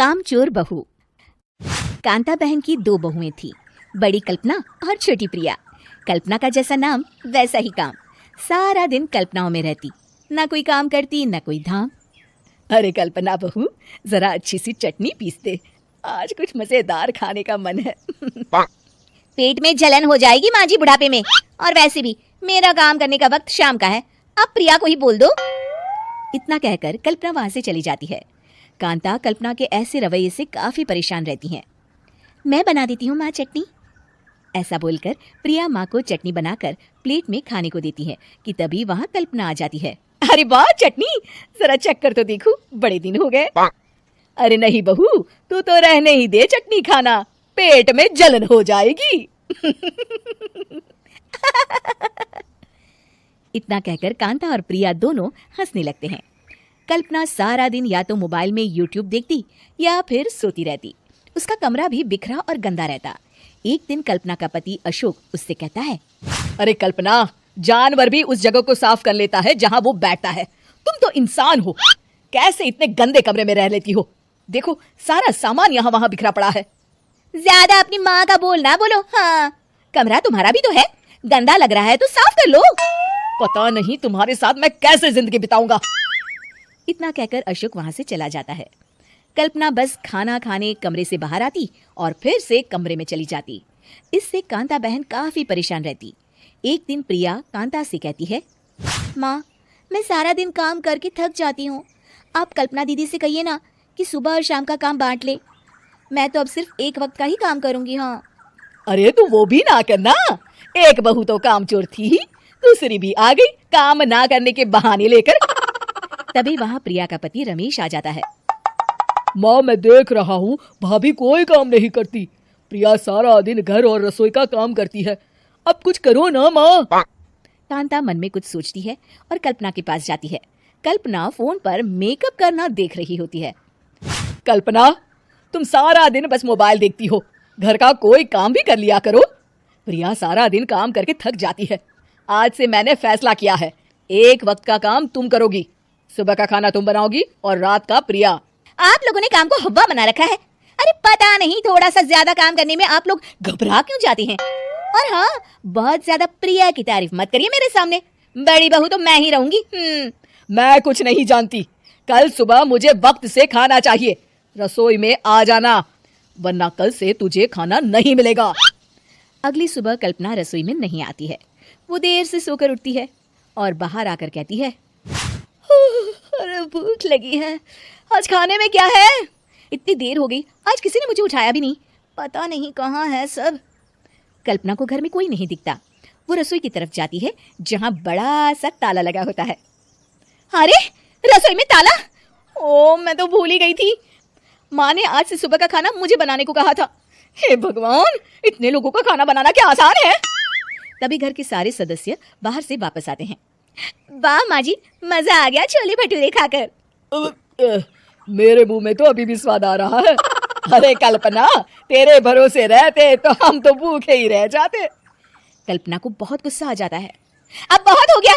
कामचोर बहू। कांता बहन की दो बहुएं थी, बड़ी कल्पना और छोटी प्रिया। कल्पना का जैसा नाम वैसा ही काम। सारा दिन कल्पनाओं में रहती, ना कोई काम करती ना कोई धाम। अरे कल्पना बहू, जरा अच्छी सी चटनी पीस दे, आज कुछ मजेदार खाने का मन है। पेट में जलन हो जाएगी माँ जी बुढ़ापे में, और वैसे भी मेरा काम करने का वक्त शाम का है, अब प्रिया को ही बोल दो। इतना कहकर कल्पना वहां से चली जाती है। कांता कल्पना के ऐसे रवैये से काफी परेशान रहती हैं। मैं बना देती हूँ माँ चटनी, ऐसा बोलकर प्रिया माँ को चटनी बनाकर प्लेट में खाने को देती है कि तभी वहाँ कल्पना आ जाती है। अरे वाह चटनी, जरा चख कर तो देखूं, बड़े दिन हो गए। अरे नहीं बहू, तू तो रहने ही दे चटनी खाना, पेट में जलन हो जाएगी। इतना कहकर कांता और प्रिया दोनों हंसने लगते हैं। कल्पना सारा दिन या तो मोबाइल में यूट्यूब देखती या फिर सोती रहती। उसका कमरा भी बिखरा और गंदा रहता। एक दिन कल्पना का पति अशोक उससे कहता है, अरे कल्पना, जानवर भी उस जगह को साफ कर लेता है जहाँ वो बैठता है, तुम तो इंसान हो, कैसे इतने गंदे कमरे में रह लेती हो? देखो सारा सामान यहाँ वहाँ बिखरा पड़ा है। ज्यादा अपनी माँ का बोल ना बोलो। हाँ, कमरा तुम्हारा भी तो है, गंदा लग रहा है तो साफ कर लो। पता नहीं तुम्हारे साथ मैं कैसे जिंदगी बिताऊंगा। इतना कहकर अशोक वहां से चला जाता है। कल्पना बस खाना खाने कमरे से बाहर आती और फिर से कमरे में चली जाती। इससे कांता बहन काफी परेशान रहती। एक दिन प्रिया कांता से कहती है, माँ, मैं सारा दिन काम करके थक जाती हूँ, आप कल्पना दीदी से कहिए ना कि सुबह और शाम का काम बांट ले, मैं तो अब सिर्फ एक वक्त का ही काम करूंगी। हाँ। अरे तू वो भी ना करना, एक बहू तो कामचोर थी, दूसरी भी आ गई काम ना करने के बहाने लेकर। तभी वहाँ प्रिया का पति रमेश आ जाता है। माँ, मैं देख रहा हूँ भाभी कोई काम नहीं करती, प्रिया सारा दिन घर और रसोई का काम करती है, अब कुछ करो ना माँ। कांता मन में कुछ सोचती है और कल्पना के पास जाती है। कल्पना फोन पर मेकअप करना देख रही होती है। कल्पना, तुम सारा दिन बस मोबाइल देखती हो, घर का कोई काम भी कर लिया करो। प्रिया सारा दिन काम करके थक जाती है, आज से मैंने फैसला किया है, एक वक्त का काम तुम करोगी, सुबह का खाना तुम बनाओगी और रात का प्रिया। आप लोगों ने काम को हवा बना रखा है। अरे पता नहीं थोड़ा सा ज्यादा काम करने में आप लोग घबरा क्यों जाती हैं। और हाँ, बहुत ज्यादा प्रिया की तारीफ मत करिए मेरे सामने, बड़ी बहू तो मैं ही रहूंगी। मैं कुछ नहीं जानती, कल सुबह मुझे वक्त से खाना चाहिए, रसोई में आ जाना, वरना कल से तुझे खाना नहीं मिलेगा। अगली सुबह कल्पना रसोई में नहीं आती है। वो देर से सोकर उठती है और बाहर आकर कहती है, अरे भूख लगी है, आज खाने में क्या है? इतनी देर हो गई, आज किसी ने मुझे उठाया भी नहीं, पता नहीं कहाँ है सब। कल्पना को घर में कोई नहीं दिखता। वो रसोई की तरफ जाती है जहाँ बड़ा सा ताला लगा होता है। अरे रसोई में ताला! ओ, मैं तो भूल ही गई थी, माँ ने आज से सुबह का खाना मुझे बनाने को कहा था। हे भगवान, इतने लोगों का खाना बनाना क्या आसान है? तभी घर के सारे सदस्य बाहर से वापस आते हैं। वाह माँ जी, मजा आ गया छोले भटूरे खाकर। मेरे मुंह में तो अभी भी स्वाद आ रहा है। अरे कल्पना, तेरे भरोसे रहते तो हम तो भूखे ही रह जाते। कल्पना को बहुत गुस्सा आ जाता है। अब बहुत हो गया,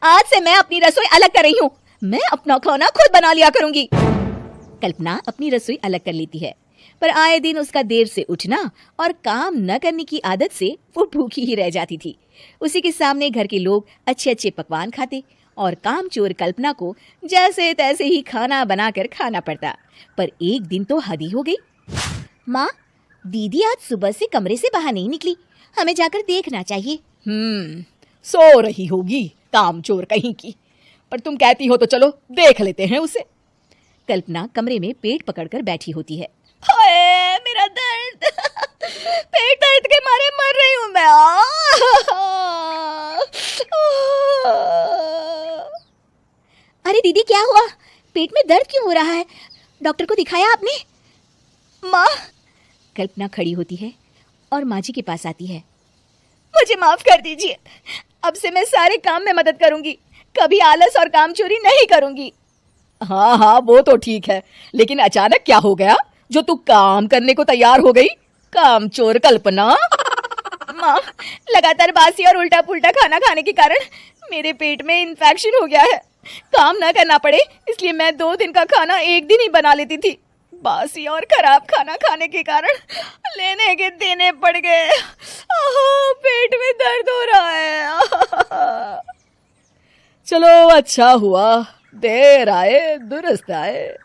आज से मैं अपनी रसोई अलग कर रही हूँ, मैं अपना खाना खुद बना लिया करूंगी। कल्पना अपनी रसोई अलग कर लेती है, पर आए दिन उसका देर से उठना और काम न करने की आदत से वो भूखी ही रह जाती थी। उसी के सामने घर के लोग अच्छे अच्छे पकवान खाते और कामचोर कल्पना को जैसे तैसे ही खाना बनाकर खाना पड़ता। पर एक दिन तो हद ही हो गई। माँ, दीदी आज सुबह से कमरे से बाहर नहीं निकली, हमें जाकर देखना चाहिए। सो रही होगी कामचोर कहीं की, पर तुम कहती हो तो चलो देख लेते हैं उसे। कल्पना कमरे में पेट पकड़कर बैठी होती है। हाय मेरा दर्द, पेट दर्द के मारे मर रही हूँ मैं। अरे दीदी क्या हुआ, पेट में दर्द क्यों हो रहा है, डॉक्टर को दिखाया आपने? माँ, कल्पना खड़ी होती है और माँ जी के पास आती है। मुझे माफ कर दीजिए, अब से मैं सारे काम में मदद करूंगी, कभी आलस और काम चोरी नहीं करूंगी। हाँ हाँ, वो तो ठीक है, लेकिन अचानक क्या हो गया जो तू काम करने को तैयार हो गई? कामचोर कल्पना। माँ, लगातार बासी और उल्टा पुल्टा खाना खाने के कारण मेरे पेट में इन्फेक्शन हो गया है, काम ना करना पड़े इसलिए मैं 2 दिन का खाना एक दिन ही बना लेती थी। बासी और खराब खाना खाने के कारण लेने के देने पड़ गए। पेट में दर्द हो रहा है। चलो अच्छा हुआ, देर आए दुरुस्त आए।